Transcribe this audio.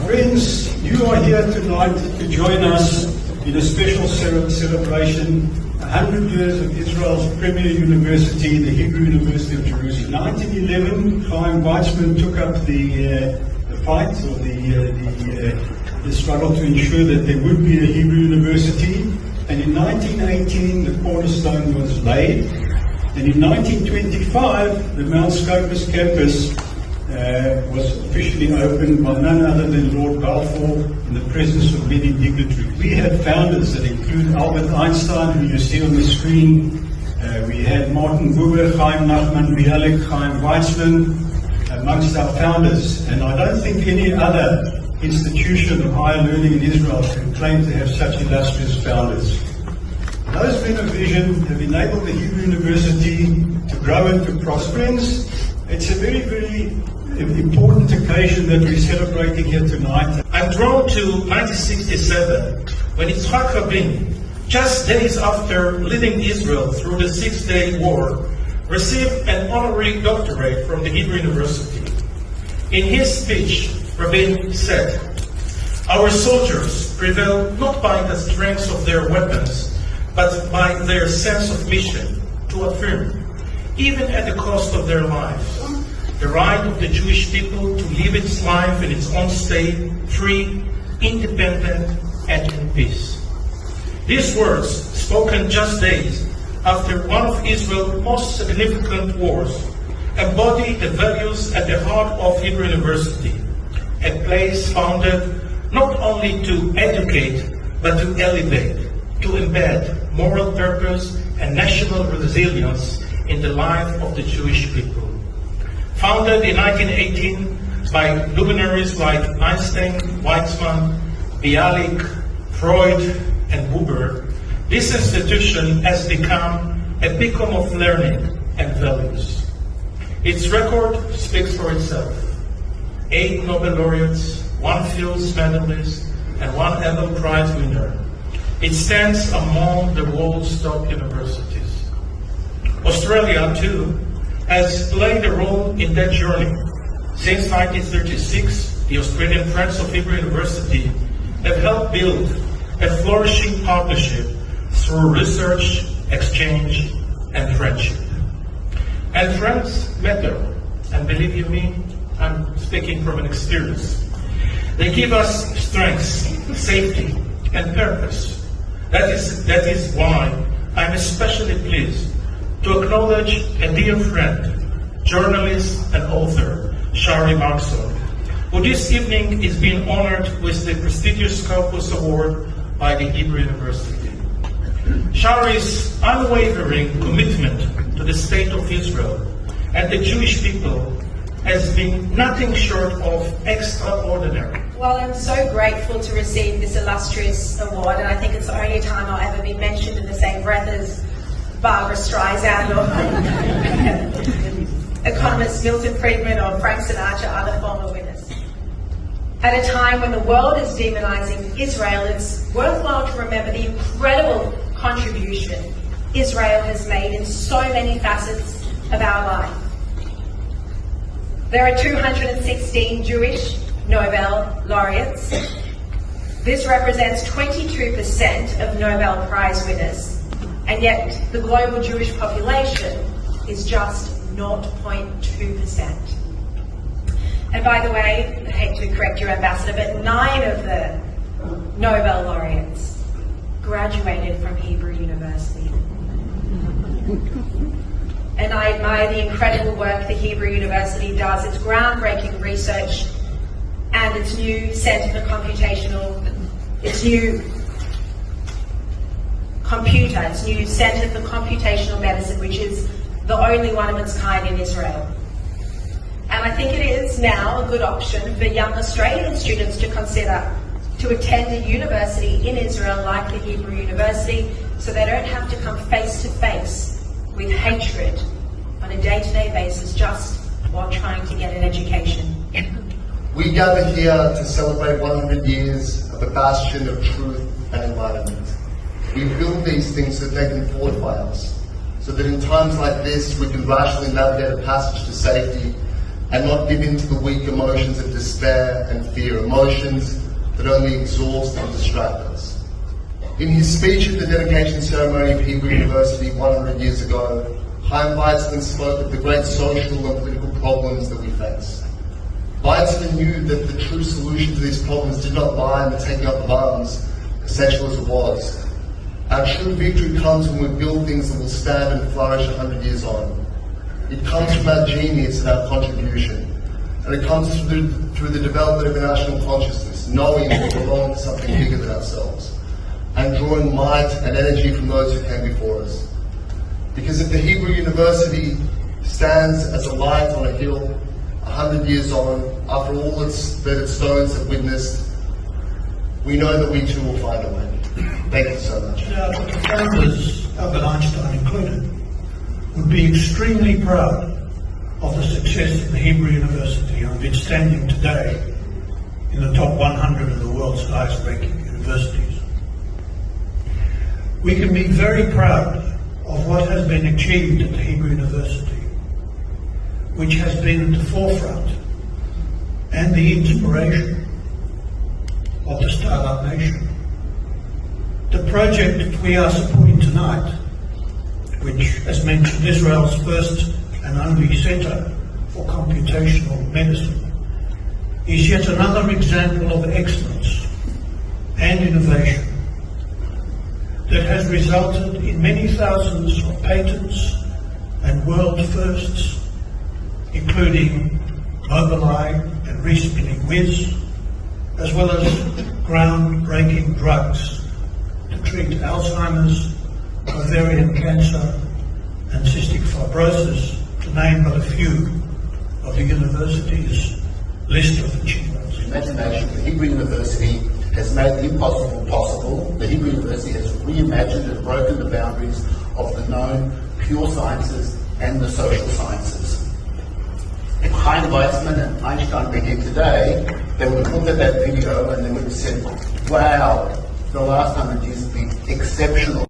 Friends, you are here tonight to join us in a special celebration, 100 years of Israel's premier university, the Hebrew University of Jerusalem. In 1911, Chaim Weizmann took up the fight, or the struggle to ensure that there would be a Hebrew university. And in 1918, the cornerstone was laid. And in 1925, the Mount Scopus campus was officially opened by none other than Lord Balfour in the presence of many dignitaries. We had founders that include Albert Einstein, who you see on the screen. We had Martin Buber, Chaim Nachman Bialik, Chaim Weizmann, amongst our founders. And I don't think any other institution of higher learning in Israel can claim to have such illustrious founders. Those men of vision have enabled the Hebrew University to grow and to prosper. It's a very, very important occasion that we're celebrating here tonight. I'm drawn to 1967, when Yitzhak Rabin, just days after leading Israel through the Six-Day War, received an honorary doctorate from the Hebrew University. In his speech, Rabin said, "Our soldiers prevail not by the strength of their weapons, but by their sense of mission to affirm, even at the cost of their lives, the right of the Jewish people to live its life in its own state, free, independent, and in peace." These words, spoken just days after one of Israel's most significant wars, embody the values at the heart of Hebrew University, a place founded not only to educate, but to elevate, to embed moral purpose and national resilience in the life of the Jewish people. Founded in 1918 by luminaries like Einstein, Weizmann, Bialik, Freud, and Buber, this institution has become a beacon of learning and values. Its record speaks for itself. 8 Nobel laureates, 1 Fields medalist, and 1 Nobel Prize winner. It stands among the world's top universities. Australia, too, has played a role in that journey. Since 1936, the Australian Friends of Hebrew University have helped build a flourishing partnership through research, exchange, and friendship. And friends matter, and believe you me, I'm speaking from an experience. They give us strength, safety, and purpose. That is why I'm especially pleased to acknowledge a dear friend, journalist and author, Sharri Markson, who this evening is being honored with the prestigious Scopus Award by the Hebrew University. Sharri's unwavering commitment to the state of Israel and the Jewish people has been nothing short of extraordinary. Well, I'm so grateful to receive this illustrious award, and I think it's the only time I'll ever be mentioned in the same breath as Barbara Streisand or economist Milton Friedman or Frank Sinatra, other former winners. At a time when the world is demonizing Israel, it's worthwhile to remember the incredible contribution Israel has made in so many facets of our life. There are 216 Jewish Nobel laureates. This represents 22% of Nobel Prize winners, and yet the global Jewish population is just 0.2%. And by the way, I hate to correct your ambassador, but 9 of the Nobel laureates graduated from Hebrew University. And I admire the incredible work the Hebrew University does, its groundbreaking research and its new Centre for its new Centre for Computational Medicine, which is the only one of its kind in Israel. And I think it is now a good option for young Australian students to consider to attend a university in Israel like the Hebrew University, so they don't have to come face to face with hatred on a day-to-day basis just while trying to get an education. We gather here to celebrate 100 years of a bastion of truth and enlightenment. We build these things so that they can fortify us, so that in times like this we can rationally navigate a passage to safety, and not give in to the weak emotions of despair and fear, emotions that only exhaust and distract us. In his speech at the dedication ceremony of Hebrew University 100 years ago, Chaim Weizmann spoke of the great social and political problems that we face. Weizmann knew that the true solution to these problems did not lie in the taking up of arms, essential as it was. Our true victory comes when we build things that will stand and flourish 100 years on. It comes from our genius and our contribution, and it comes through the development of our national consciousness, knowing that we belong to something bigger than ourselves, and drawing might and energy from those who came before us. Because if the Hebrew University stands as a light on a hill, 100 years on, after all that its stones have witnessed, we know that we too will find a way. Thank you so much. Now, the founders, Albert Einstein included, would be extremely proud of the success of the Hebrew University and of its standing today in the top 100 of the world's highest ranking universities. We can be very proud of what has been achieved at the Hebrew University, which has been at the forefront and the inspiration of the Startup Nation. The project we are supporting tonight, which, as mentioned, Israel's first and only centre for computational medicine, is yet another example of excellence and innovation that has resulted in many thousands of patents and world firsts, including Mobileye and recipient Whiz, as well as groundbreaking drugs to treat Alzheimer's, ovarian cancer, and cystic fibrosis, to name but a few of the university's list of achievements. Imagination, the Hebrew University has made the impossible possible. The Hebrew University has reimagined and broken the boundaries of the known pure sciences and the social sciences. If Chaim Weizmann and Einstein were here today, they would have looked at that video and they would have said, wow, the last 100 years have been exceptional.